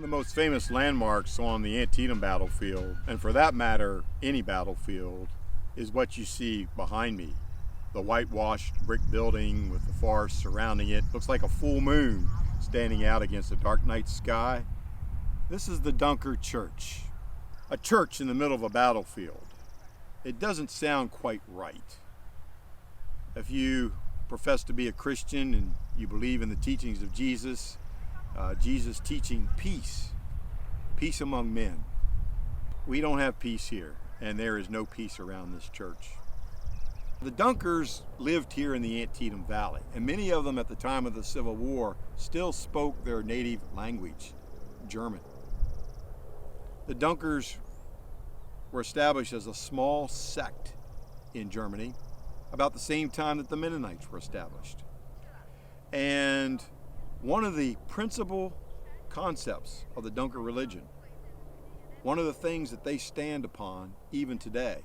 One of the most famous landmarks on the Antietam battlefield, and for that matter, any battlefield, is what you see behind me. The whitewashed brick building with the forest surrounding it. Looks like a full moon standing out against a dark night sky. This is the Dunker Church, a church in the middle of a battlefield. It doesn't sound quite right. If you profess to be a Christian and you believe in the teachings of Jesus, Jesus teaching peace among men. We don't have peace here, and there is no peace around this church. The Dunkers lived here in the Antietam Valley, and many of them at the time of the Civil War still spoke their native language, German. The Dunkers were established as a small sect in Germany about the same time that the Mennonites were established. And one of the principal concepts of the Dunker religion, one of the things that they stand upon even today,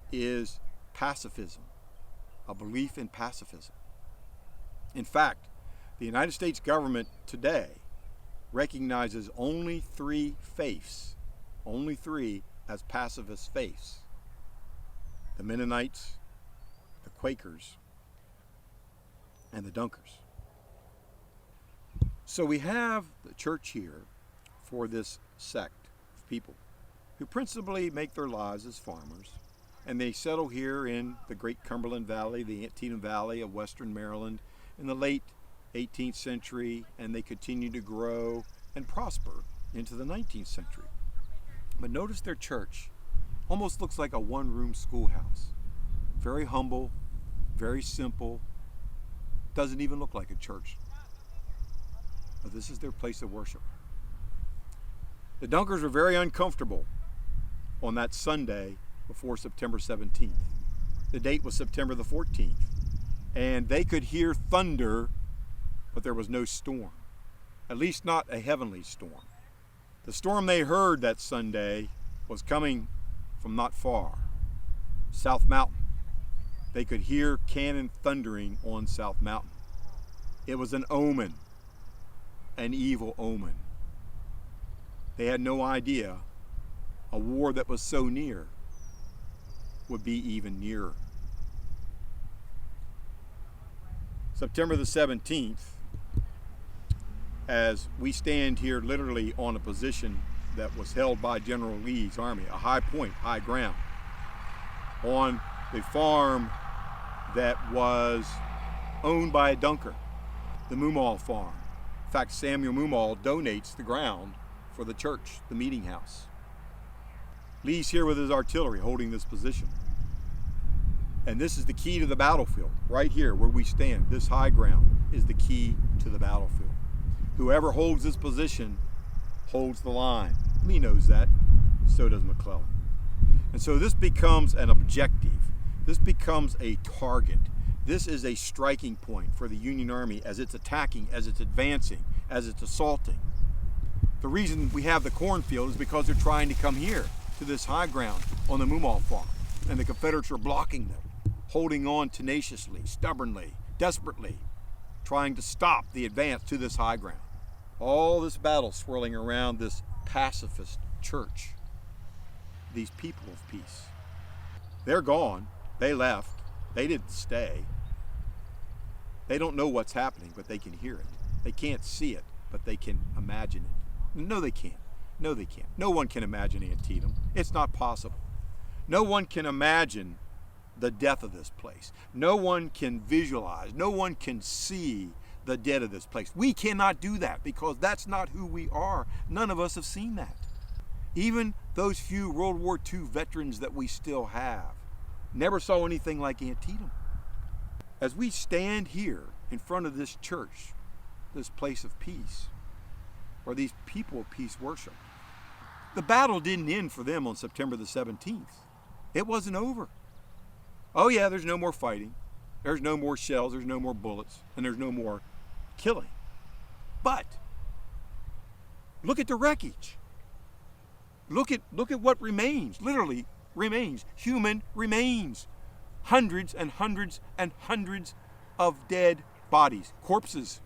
is pacifism, a belief in pacifism. In fact, the United States government today recognizes only three faiths, as pacifist faiths: the Mennonites, the Quakers, and the Dunkers. So we have the church here for this sect of people who principally make their lives as farmers, and they settle here in the Great Cumberland Valley, the Antietam Valley of Western Maryland in the late 18th century, and they continue to grow and prosper into the 19th century. But notice their church almost looks like a one-room schoolhouse. Very humble, very simple, doesn't even look like a church. But this is their place of worship. The Dunkers were very uncomfortable on that Sunday before September 17th. The date was September the 14th. And they could hear thunder, but there was no storm. At least not a heavenly storm. The storm they heard that Sunday was coming from not far, South Mountain. They could hear cannon thundering on South Mountain. It was an omen, an evil omen. They had no idea a war that was so near would be even nearer. September the 17th, as we stand here literally on a position that was held by General Lee's army, a high point, high ground, on the farm that was owned by a Dunker, the Mumal farm. In fact, Samuel Mumal donates the ground for the church, the meeting house. Lee's here with his artillery holding this position. And this is the key to the battlefield. Right here where we stand, this high ground is the key to the battlefield. Whoever holds this position holds the line. Lee knows that, so does McClellan. And so this becomes an objective. This becomes a target. This is a striking point for the Union Army as it's attacking, as it's advancing, as it's assaulting. The reason we have the cornfield is because they're trying to come here to this high ground on the Mumal farm, and the Confederates are blocking them, holding on tenaciously, stubbornly, desperately, trying to stop the advance to this high ground. All this battle swirling around this pacifist church, these people of peace. They're gone. They left. They didn't stay. They don't know what's happening, but they can hear it. They can't see it, but they can imagine it. No, they can't. No, they can't. No one can imagine Antietam. It's not possible. No one can imagine the death of this place. No one can visualize. No one can see the dead of this place. We cannot do that because that's not who we are. None of us have seen that. Even those few World War II veterans that we still have never saw anything like Antietam. As we stand here in front of this church, this place of peace, where these people of peace worship, the battle didn't end for them on September the 17th. It wasn't over. Oh yeah, there's no more fighting. There's no more shells, there's no more bullets, and there's no more killing. But look at the wreckage. Look at what remains, literally remains, human remains. Hundreds and hundreds and hundreds of dead bodies, corpses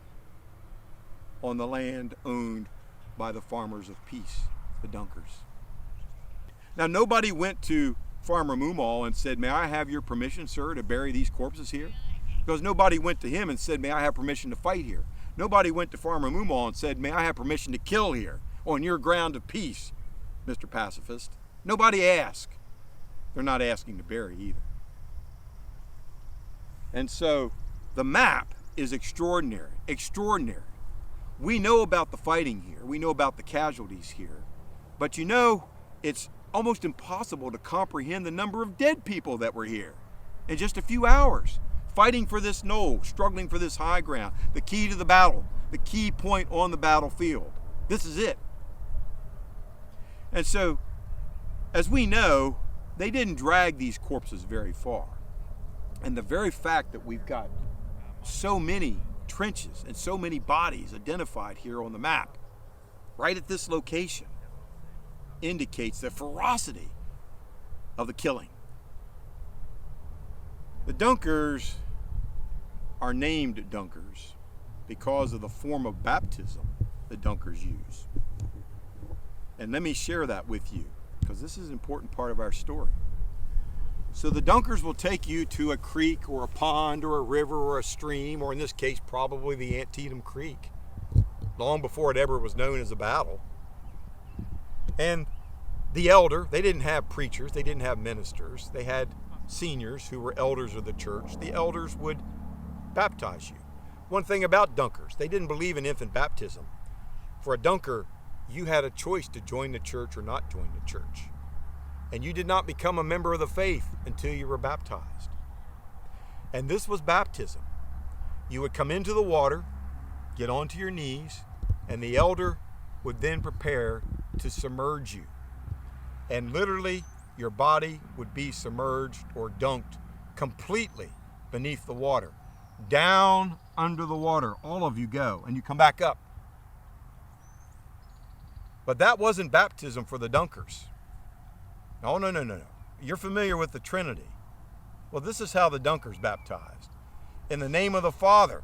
on the land owned by the farmers of peace, the Dunkers. Now, nobody went to Farmer Moomaw and said, "May I have your permission, sir, to bury these corpses here?" Because nobody went to him and said, "May I have permission to fight here?" Nobody went to Farmer Moomaw and said, "May I have permission to kill here on your ground of peace, Mr. Pacifist?" Nobody asked. They're not asking to bury either. And so the map is extraordinary, extraordinary. We know about the fighting here. We know about the casualties here. But you know, it's almost impossible to comprehend the number of dead people that were here in just a few hours, fighting for this knoll, struggling for this high ground, the key to the battle, the key point on the battlefield. This is it. And so, as we know, they didn't drag these corpses very far. And the very fact that we've got so many trenches and so many bodies identified here on the map, right at this location, indicates the ferocity of the killing. The Dunkers are named Dunkers because of the form of baptism the Dunkers use. And let me share that with you, because this is an important part of our story. So the Dunkers will take you to a creek or a pond or a river or a stream, or in this case, probably the Antietam Creek, long before it ever was known as a battle. And the elder, they didn't have preachers, they didn't have ministers, they had seniors who were elders of the church. The elders would baptize you. One thing about Dunkers, they didn't believe in infant baptism. For a Dunker, you had a choice to join the church or not join the church. And you did not become a member of the faith until you were baptized. And this was baptism. You would come into the water, get onto your knees, and the elder would then prepare to submerge you. And literally, your body would be submerged or dunked completely beneath the water. Down under the water, all of you go, and you come back up. But that wasn't baptism for the Dunkers. Oh, no. You're familiar with the Trinity. Well, this is how the Dunkers baptized. In the name of the Father.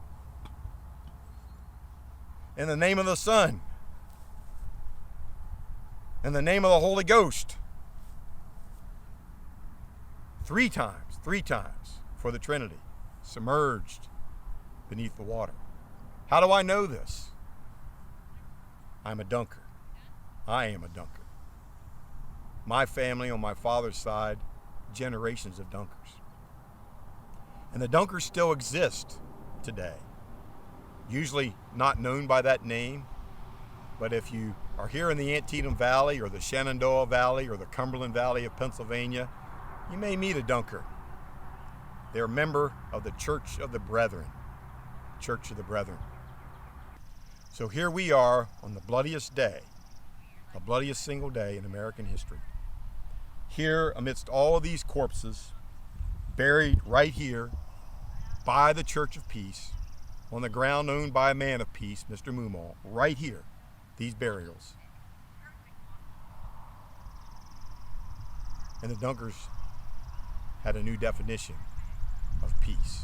In the name of the Son. In the name of the Holy Ghost. Three times for the Trinity. Submerged beneath the water. How do I know this? I'm a Dunker. I am a Dunker. My family on my father's side, generations of Dunkers. And the Dunkers still exist today. Usually not known by that name, but if you are here in the Antietam Valley or the Shenandoah Valley or the Cumberland Valley of Pennsylvania, you may meet a Dunker. They're a member of the Church of the Brethren. Church of the Brethren. So here we are on the bloodiest day, the bloodiest single day in American history. Here, amidst all of these corpses, buried right here by the Church of Peace, on the ground owned by a man of peace, Mr. Moomaw, right here, these burials. And the Dunkers had a new definition of peace.